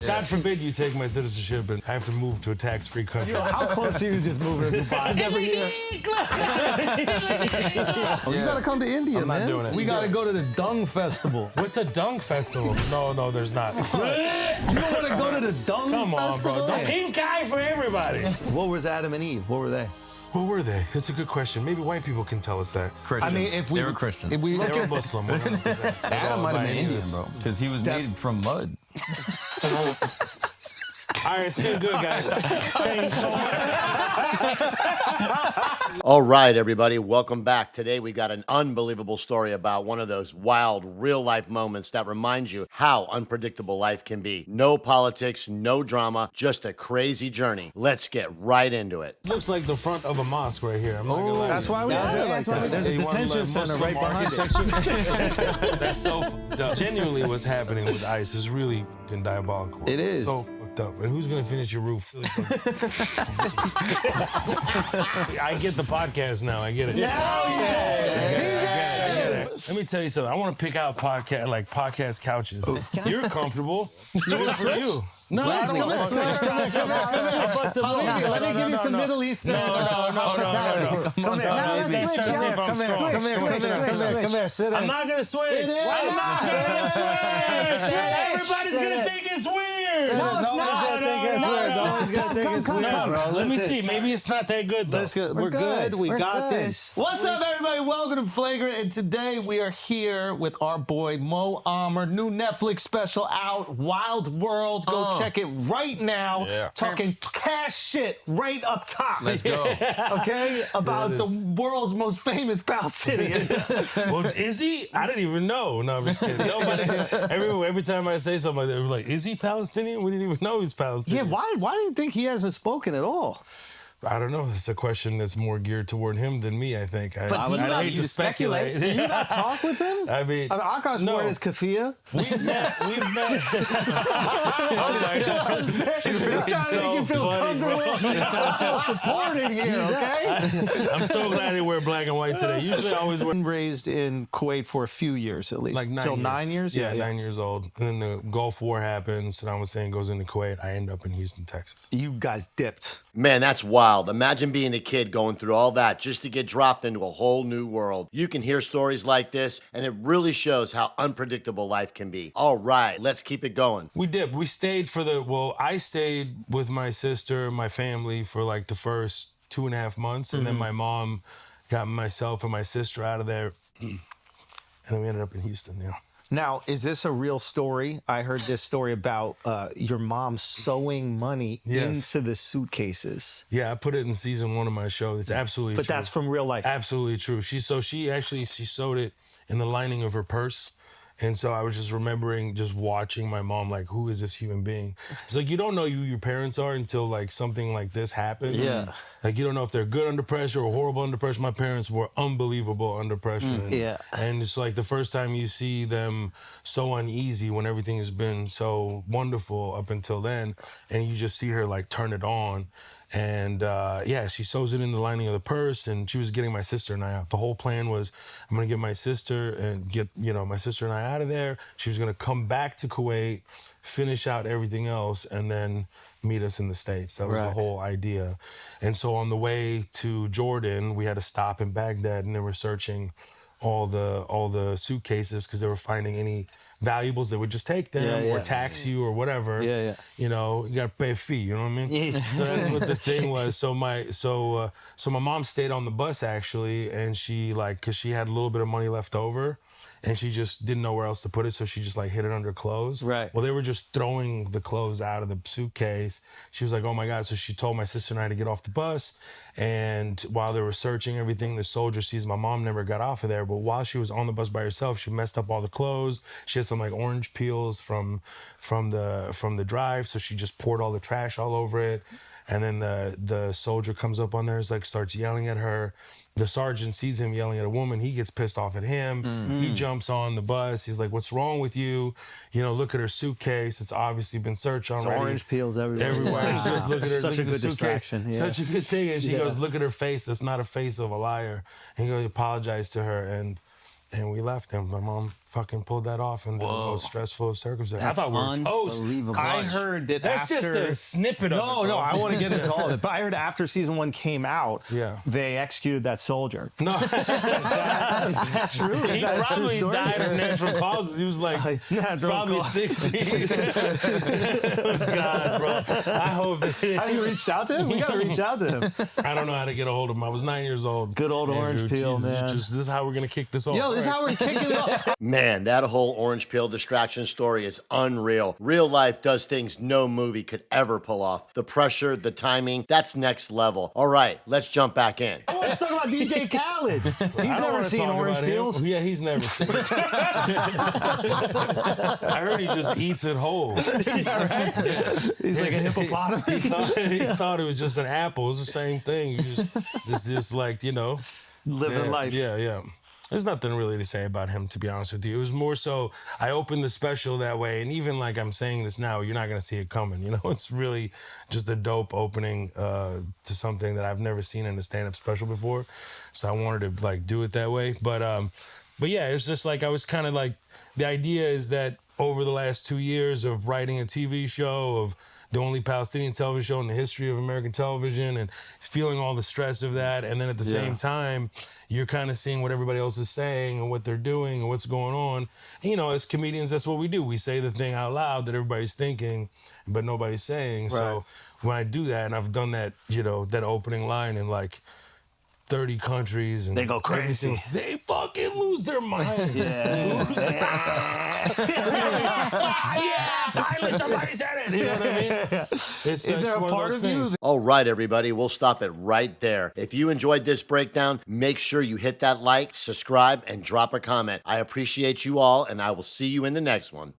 God forbid you take my citizenship and I have to move to a tax-free country. How close are you to just moving to Dubai every year? You gotta come to India, I'm man. not doing it. We gotta go to the Dung Festival. What's a dung festival? No, there's not. You don't want to go to the Dung Come on, Festival? bro. Pink eye for everybody. What was Adam and Eve? What were they? What were they? That's a good question. Maybe white people can tell us that. Christian. I mean, if we they were Christian. If we look They were at Muslim. 100%. Adam might have been By Indian, any bro, because he was made from mud. All right, it's been good, guys. Thanks so much. All right, everybody, welcome back. Today we got an unbelievable story about one of those wild, real-life moments that reminds you how unpredictable life can be. No politics, no drama, just a crazy journey. Let's get right into it. Looks like the front of a mosque right here. I'm not gonna lie. That's why we have it like that. There's a Hey, you wanna detention learn center Muslim right behind it. architecture? That's so genuinely what's happening with ICE is really fucking diabolical. It is. So fucked up. And who's gonna finish your roof? I get the podcast now. I get it. I get it. Let me tell you something. I want to pick out podcast couches. You're comfortable. Good for you. No, I don't want to let me give you some Middle Eastern hospitality. Come here. Come here. Sit in. I'm not gonna switch. I'm not gonna switch. Everybody's gonna think it's weird. No one's gonna think it's weird, bro. Let me see. Maybe it's not that good though. We're good. We We're got good. this. What's up, everybody? Welcome to Flagrant. And today we are here with our boy Mo Amer. New Netflix special out, Wild World. Go check it right now. Yeah. Talking cash shit right up top. Let's go. Okay? About There the it is. world's most famous Palestinian. Well, is he? I didn't even know. No, I'm just kidding. Nobody. Every time I say something like that, they're like, "Is he Palestinian?" We didn't even know he's Yeah, Palestinian. why do you think he hasn't spoken at all? I don't know. It's a question that's more geared toward him than me. I think. But do you I not- hate you to speculate. Do you not talk with him? I mean, Akash no. word is kafia. We've met. Oh my God. He's trying to make you feel comfortable. Feel supported here, okay? I'm so glad they wear black and white today. Usually I always wear Been raised in Kuwait for a few years at least. like 9 Till years. 9 years? Yeah, 9 years old. And then the Gulf War happens. Saddam Hussein goes into Kuwait. I end up in Houston, Texas. You guys dipped. Man, that's wild. Imagine being a kid going through all that just to get dropped into a whole new world. You can hear stories like this, and it really shows how unpredictable life can be. All right, let's keep it going. We did. We stayed I stayed with my sister, my family for like the first 2.5 months. And then my mom got myself and my sister out of there. And then we ended up in Houston, yeah. Now, is this a real story? I heard this story about your mom sewing money into the suitcases. Yeah, I put it in season 1 of my show. It's absolutely But true. that's from real life. Absolutely true. She sewed it in the lining of her purse. And so I was just remembering just watching my mom, like, who is this human being? It's like, you don't know who your parents are until like something like this happens. Yeah. Like, you don't know if they're good under pressure or horrible under pressure. My parents were unbelievable under pressure. And it's like the first time you see them so uneasy when everything has been so wonderful up until then. And you just see her like turn it on. And she sews it in the lining of the purse, and she was getting my sister and I out. The whole plan was, I'm gonna get my sister and get my sister and I out of there. She was gonna come back to Kuwait, finish out everything else, and then meet us in the States. That was the whole idea. And so on the way to Jordan, we had to stop in Baghdad, and they were searching all the suitcases because they were finding any valuables that would just take them or tax you or whatever. You know, you gotta pay a fee, you know what I mean? So that's what the thing was. So my mom stayed on the bus actually, and she cause she had a little bit of money left over and she just didn't know where else to put it, so she just like hid it under clothes. Right. Well, they were just throwing the clothes out of the suitcase. She was like, oh my God. So she told my sister and I to get off the bus. And while they were searching everything, the soldier sees my mom never got off of there. But while she was on the bus by herself, she messed up all the clothes. She had some like orange peels from the drive. So she just poured all the trash all over it. And then the soldier comes up on there, starts yelling at her. The sergeant sees him yelling at a woman. He gets pissed off at him. He jumps on the bus. He's like, what's wrong with you? You know, look at her suitcase. It's obviously been searched already. Orange peels everywhere. Everywhere. She goes, look at her. Such look a at the good suitcase. distraction. Yeah. Such a good thing. And she goes, look at her face. That's not a face of a liar. And he goes, apologize to her. And we left him. My mom fucking pulled that off in the most stressful of circumstances. I thought we were toast. Unbelievable. I heard that That's just a snippet of it. No, bro. I want to get into all of it. But I heard after season 1 came out, Yeah. they executed that soldier. No, Is that true? Is he that a true probably story? died of natural causes. He was like, it's Natural probably causes. 60. God, bro. I hope this. Have you reached out to him? We got to reach out to him. I don't know how to get a hold of him. I was 9 years old. Good old orange peel, Jesus, man. this is how we're gonna kick this off. Yo, this is how we're kicking it off. Man, that whole orange peel distraction story is unreal. Real life does things no movie could ever pull off. The pressure, the timing, that's next level. All right, let's jump back in. Oh, let's talk about DJ Khaled. He's I don't never wanna seen talk orange about him. peels. Yeah, he's never seen it. I heard he just eats it whole. He's like a hippopotamus. He thought it was just an apple. It's the same thing. You just like, you know. Living life. Yeah. There's nothing really to say about him, to be honest with you. It was more so I opened the special that way, and even like I'm saying this now, you're not gonna see it coming. You know, it's really just a dope opening to something that I've never seen in a stand-up special before. So I wanted to like do it that way. But yeah, it's just like I was kind of like, the idea is that over the last 2 years of writing a TV show, of the only Palestinian television show in the history of American television, and feeling all the stress of that. And then at the same time, you're kind of seeing what everybody else is saying and what they're doing and what's going on. And, you know, as comedians, that's what we do. We say the thing out loud that everybody's thinking, but nobody's saying. Right. So when I do that, and I've done that, you know, that opening line in like 30 countries, and They go crazy. everything's- They fucking lose their mind. Yeah, finally somebody said it. You know what I mean? It's Is there a one part those of you things. All right, everybody, we'll stop it right there. If you enjoyed this breakdown, make sure you hit that like, subscribe, and drop a comment. I appreciate you all, and I will see you in the next one.